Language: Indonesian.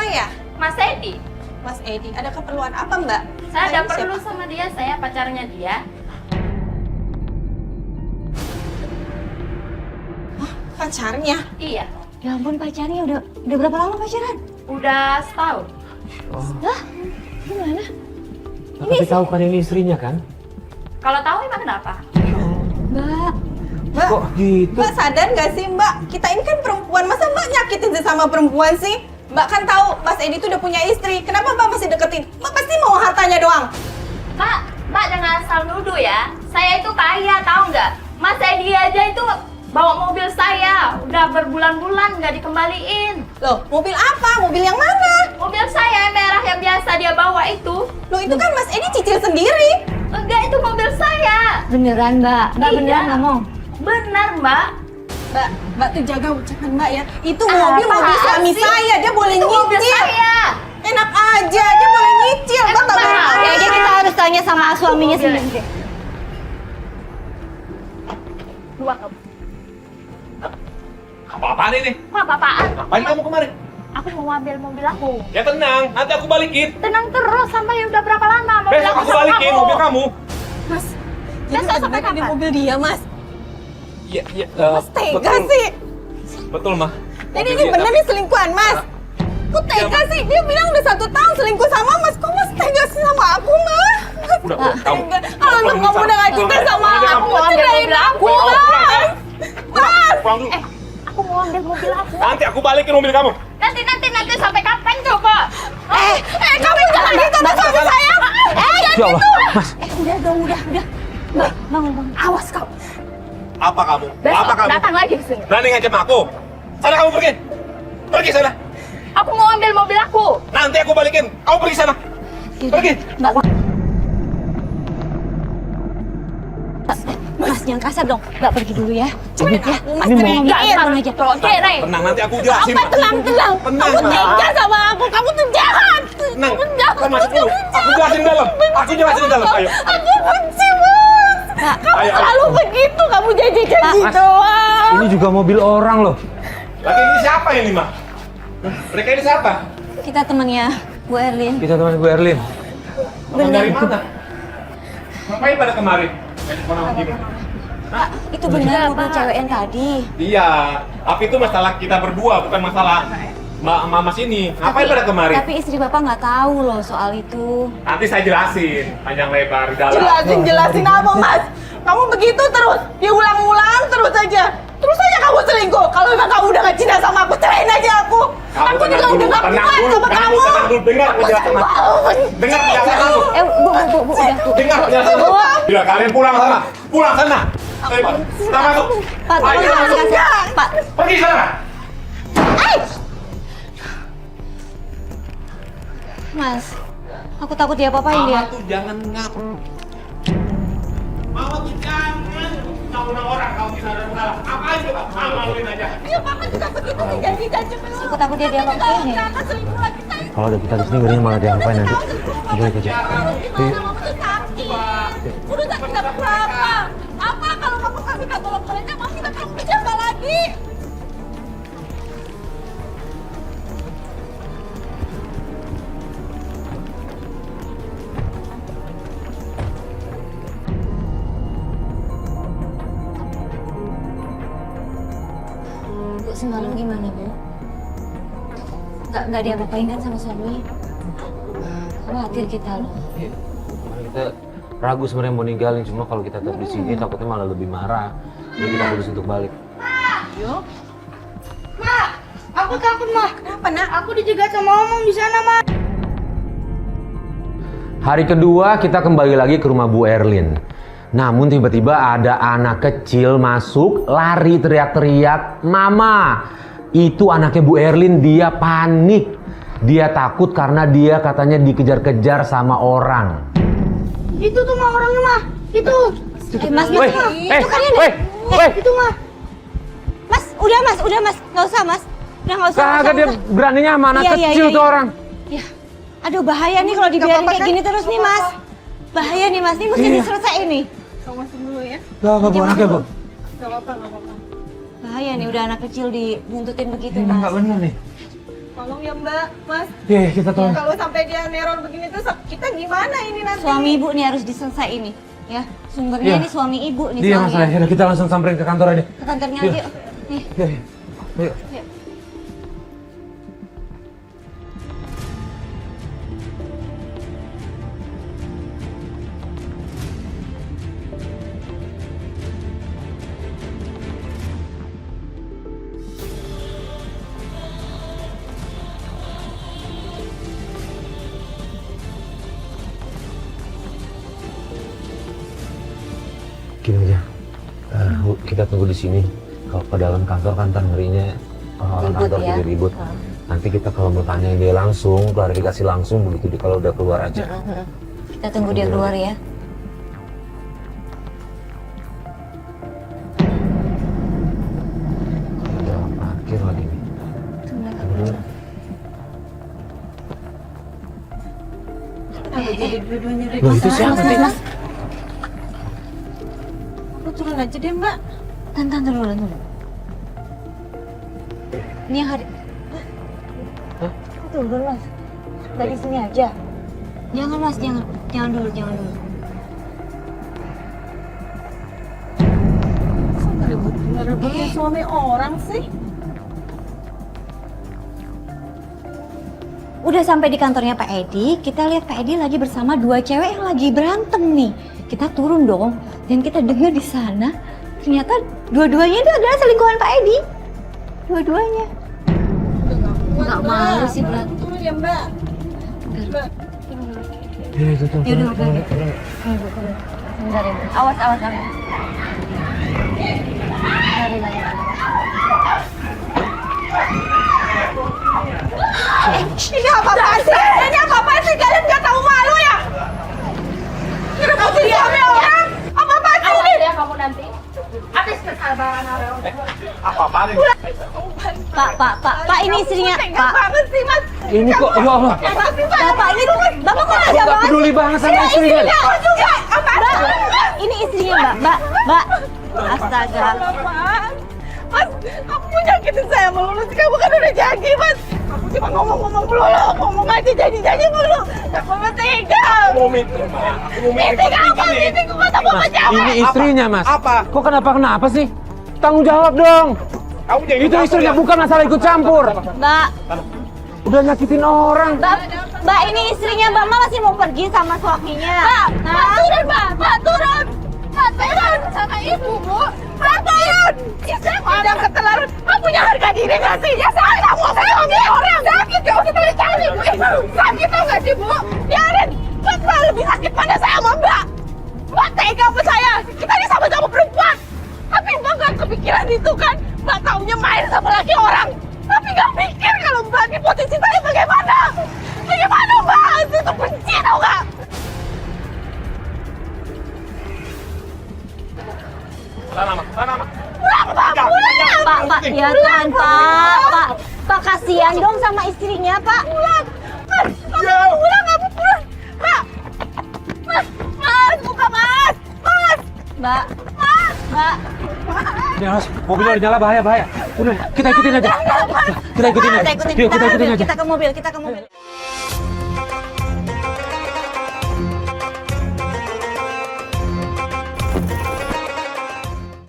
saya? Mas Edi. Mas Edi, ada keperluan apa Mbak? Saya ada Ini perlu siapa? sama dia, saya pacarnya dia. Pacarnya? Iya, Ya ampun, pacarnya udah berapa lama pacaran? udah setahun. Lah, gimana? Tapi tahu kan ini istrinya kan? Kalau tahu emang kenapa? Mbak, Mbak, Kok gitu? Mbak sadar nggak sih Mbak? Kita ini kan perempuan, masa Mbak nyakitin sesama perempuan sih? Mbak kan tahu Mas Edi tuh udah punya istri. Kenapa Mbak masih deketin? Mbak pasti mau hartanya doang. Mbak jangan asal nuduh ya. Saya itu kaya, tahu nggak? Mas Edi aja itu bawa mobil saya, udah berbulan-bulan nggak dikembaliin. Loh, mobil apa? Mobil yang mana? Mobil saya yang merah yang biasa dia bawa itu. Loh, itu kan Mas Edi cicil sendiri. Enggak, itu mobil saya. beneran Mbak? Mbak Iya. beneran ngomong? Benar, Mbak. Mbak tuh jaga ucapan Mbak ya. Itu mobil Apaan suami sih? saya, dia boleh Itu mobil nyicil. saya. Enak aja, dia boleh nyicil. Mbak Emang tak mahal? boleh. Kayaknya kita harus tanya sama suaminya Mobilnya. sendiri. Dua kamu. Apa-apaan ini? Wah, apaan? Ngapain kamu kemarin? Aku mau ambil mobil aku. Ya tenang, nanti aku balikin. Tenang terus sampai udah berapa lama mobil Besok aku aku sama balikin kamu. mobil kamu. Mas, jadi Besok sampai benar ini kapan? mobil dia, Mas. Iya, iya. Mas tega sih. Betul, Mah. Jadi ini bener nih selingkuhan, Mas. Kok tega sih? Dia bilang udah 1 tahun selingkuh sama Mas. Kok Mas tega sih sama aku, Mas? Udah, kamu. Tega. Kalau kamu udah gak cinta sama aku, mau ambil cerain mobil aku, aku. Mas. Mas. Pulang dulu. Aku mau ambil mobil aku. Nanti aku balikin mobil kamu. Nanti sampai kapan coba? Kamu jangan gitu sama suami saya. Ya Allah, Mas. Udah. Mbak, bangun. Awas kau. Apa kamu? Besok Apa kamu? datang lagi ke sini. Berani ngancam aku? Sana kamu pergi. Pergi sana. Aku mau ambil mobil aku. Nanti aku balikin. Kamu pergi sana. Pergi. Mbak, Mas, jangan kasar dong. Mbak pergi dulu ya. Cepet ya. Mas, Ini cerai. mau Jangan aja. Oke, Rey. Tenang, nanti aku jelasin. Apa tenang? Tenang. Kamu tega sama aku. Kamu tuh jahat. Tenang. Kamu jahat. Kita masuk dulu. Aku jelasin dalam. Aku jelasin di dalam. Ayo. Aku benci, Mas. Kamu Ayo, ayo. selalu begitu. Kamu janji-janji Mas. doang. Ini juga mobil orang loh. Lagi ini siapa ini, Mah? Mereka ini siapa? Kita temennya Bu Erlin. Kita teman Bu Erlin. Bener. Dari mana? Ngapain pada kemarin? Mana gini? Itu benar mobil cewek yang tadi. Iya, tapi itu masalah kita berdua, bukan masalah Mama sini. Ngapain pada kemarin? Tapi istri Bapak nggak tahu loh soal itu. Nanti saya jelasin panjang lebar di dalam. Jelasin apa, Mas? Kamu begitu terus, diulang-ulang terus aja. Terus aja kamu selingkuh. Kalau memang kamu udah gak cinta sama aku, cerain aja aku. Kamu Aku tenang juga dulu, udah gak tenang kuat dulu, sama kamu kamu. tenang dulu, dengar penjelasan aku. Dengar penjelasan aku. Bu, udah. Dengar penjelasan aku. Bila kalian pulang sana, pulang sana. Ayo, Pak. Kita masuk. Pak, Ayo, tolong masuk. jangan kasar. Pak, Pergi sana. Mas, aku takut dia apa-apain dia. Mama tuh jangan ngaku. Mama tuh jangan undang-undang orang kalau kita ada salah. Apain coba? Mama lakuin aja. Ya, Papa juga begitu janji-janji belum. Aku takut dia apa-apain ya. Kakak selingkuh lagi saya. Kalau ada kita di sini ngerinya malah diapain nanti. Udah ikut aja. Gimana kamu tuh sakit? Udah sakit apa? Apa kalau kamu kasih tolong mereka, mau kita tolong kerja apa lagi? Bu, semalam gimana, Bu? Nggak dia apa-apain kan sama suami? Khawatir kita loh. Kita ragu sebenarnya mau ninggalin, cuma kalau kita tetap di sini takutnya malah lebih marah. Jadi kita harus untuk balik. Aku takut, Mah. Kenapa, Nak? Aku dijegat sama omong di sana, Mah. Hari kedua kita kembali lagi ke rumah Bu Erlin. Namun tiba-tiba ada anak kecil masuk, lari teriak-teriak, "Mama!" Itu anaknya Bu Erlin, dia panik. Dia takut karena dia katanya dikejar-kejar sama orang. Itu tuh Mah orangnya, Mah. Itu. Mas, Weh, itu kan ini. weh, Itu, Mah. Mas, udah mas, nggak usah mas. Udah nggak usah. kagak dia beraninya sama anak Iya, kecil iya, tuh iya. orang. Ya, aduh bahaya nih kalau dibiarin kayak gini terus nih mas. Bahaya nih mas, ini mesti diselesaiin nih. Kamu masuk dulu ya. Gak apa-apa bu, anaknya bu. Gak apa-apa. Bahaya nih udah anak kecil dibuntutin begitu Ini mas. nggak bener nih. Tolong ya Mbak, Mas. Iya, kita tolong. Kalau sampai dia neror begini tuh kita gimana ini nanti? Suami ibu nih harus diselesaikan ini. Ya, sumbernya Iya. ini suami ibu nih Iya, soalnya. masalahnya. Yaudah, kita langsung samperin ke kantor aja. Ke kantornya Yuk. aja yuk. Nih. Iya, iya. Ayo. Gini aja, kita tunggu di sini. Kalau ke dalam kantor kan ntar ngerinya orang Ribut kantor ya. jadi ribut. Nanti kita kalau mau tanya dia langsung, klarifikasi langsung begitu dia kalau udah keluar aja. Kita tunggu dia keluar ya. Ada parkir lagi nih. Jadi dua-duanya dari Loh, itu siapa sih? Aku turun aja deh Mbak. Tantan dulu. Ini yang hari. Turun mas. Dari sini aja. Jangan mas, jangan dulu. Ribut-ribut kayak suami orang sih. Udah sampai di kantornya Pak Edi, kita lihat Pak Edi lagi bersama dua cewek yang lagi berantem nih. Kita turun dong, dan kita dengar di sana ternyata dua-duanya itu adalah selingkuhan Pak Edi. Dua-duanya. Nggak malu sih, Mbak. Turun ya Mbak. Mbak. Iya, itu tuh. Yaudah, oke. Bentar ya, Mbak. Awas. Bentar lagi. Ini apa-apaan sih? Ini apa-apaan sih? Kalian nggak tahu malu ya? Ngerebutin suami orang? Apa-apaan sih ini? Ya kamu nanti. Habis kesabaran orang. Apa-apaan ini? Pak, ini istrinya, Tega Pak. banget sih Mas. Ini kok, ya Allah. Bapak ini, Bapak kok nggak Nggak peduli banget sama istrinya. Aku juga. Apaan? Ini istrinya, Mbak. Astaga. Apaan? Mas, kamu mau nyakitin saya melulu sih. Kamu kan udah janji Mas. Kamu cuma ngomong-ngomong melulu. Ngomong aja janji-janji melulu. Aku nggak tega. Ngomit. Ini apa? Ini gue kata mau jawab. Ini istrinya, Mas. Apa? Kok kenapa sih? Tanggung jawab dong. Kamu jadi Itu istrinya, bukan masalah ikut campur. Mbak, Udah nyakitin orang. Mbak, ini istrinya Mbak masih mau pergi sama suaminya. Mbak, turun Mbak, turun. Mbak, turun sama ibu, Bu. Mbak, turun. Istri udah keterlaluan. Mbak punya harga diri nggak sih? Ya saya mau suami orang. Sakit kalau kita dicari, Bu. Sakit tau nggak sih, Bu? Biarin. Mbak lebih sakit pada saya sama Mbak. Mbak tega sama saya. Kita ini sama-sama perempuan. Tapi Mbak nggak kepikiran itu kan. Mbak taunya main sama laki orang. Tapi nggak pikir kalau Mbak di posisi saya bagaimana. Bagaimana Mbak? Itu benci tau nggak? Sana, Mak. Pulang Pak, pulang! Pak, ya Tuhan, Pak, kasihan dong sama istrinya, Pak. Pulang! Mas, kamu pulang, kamu pulang! Pak! Mas, buka Mas! Mas! Mbak. Ya, Mas, mobilnya udah nyala, bahaya. Udah, kita ikutin aja. Kita ikutin aja. Kita ikutin aja. Yuk, kita ikutin aja. Kita ke mobil.